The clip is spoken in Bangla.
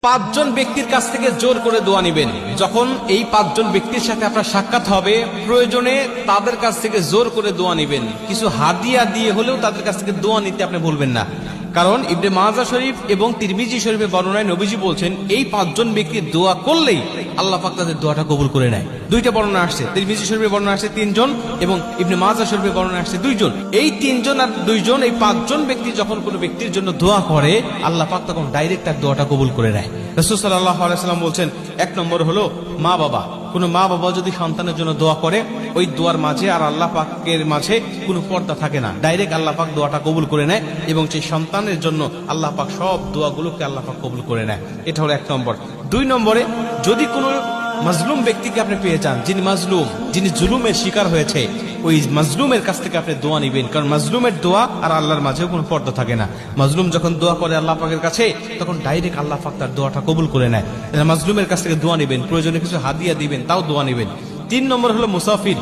পাঁচজন ব্যক্তির কাছ থেকে জোর করে দোয়া নিবেন। যখন এই পাঁচজন ব্যক্তির সাথে আপনার সাক্ষাৎ হবে, প্রয়োজনে তাদের কাছ থেকে জোর করে দোয়া নিবেন। কিছু হাদিয়া দিয়ে হলেও তাদের কাছ থেকে দোয়া নিতে আপনি ভুলবেন না। কারণ ইবনে মাজাহ শরীফ এবং তিরমিজি শরীফের বর্ণনায় নবীজি বলছেন, এই পাঁচজন ব্যক্তির দোয়া করলেই আল্লাহ পাক তাদের দোয়াটা কবুল করে নেয়। দুইটা বর্ণনা আসছে, তিরমিজি শরীফের বর্ণনা আসছে 3 জন এবং ইবনে মাজাহ শরীফের বর্ণনা আসছে 2 জন। এই 3 জন আর 2 জন, এই 5 জন ব্যক্তি যখন কোনো ব্যক্তির জন্য দোয়া করে, আল্লাহ পাক তখন ডাইরেক্ট তার দোয়াটা কবুল করে নেয়। রাসূল সাল্লাল্লাহু আলাইহি ওয়াসাল্লাম বলছেন, 1 নম্বর হলো মা বাবা। কোনো মা বাবা যদি সন্তানের জন্য দোয়া করে, ওই দোয়ার মাঝে আর আল্লাহ পাকের মাঝে কোনো পর্দা থাকে না, ডাইরেক্ট আল্লাহ পাক দোয়াটা কবুল করে নেয় এবং সেই সন্তানের জন্য আল্লাহ পাক সব দোয়াগুলোকে আল্লাহ পাক কবুল করে নেয়। এটা হলো 1 নম্বর। 2 নম্বরে, যদি কোনো মাজলুম ব্যক্তিকে আপনি পেয়ে যান, যিনি মাজলুম, যিনি জুলুমের শিকার হয়েছে, ওই মাজলুমের কাছ থেকে আপনি দোয়া নিবেন। কারণ মাজলুমের দোয়া আর আল্লাহর মাঝেও কোনো পর্দা থাকে না। মাজলুম যখন দোয়া করে আল্লাহ পাকের কাছে, তখন ডাইরেক্ট আল্লাহ পাক তার দোয়াটা কবুল করে নেয়। মাজলুমের কাছ থেকে দোয়া নিবেন, প্রয়োজনে কিছু হাদিয়া দিবেন, তাও দোয়া নিবেন। 3 নম্বর হলো মুসাফির।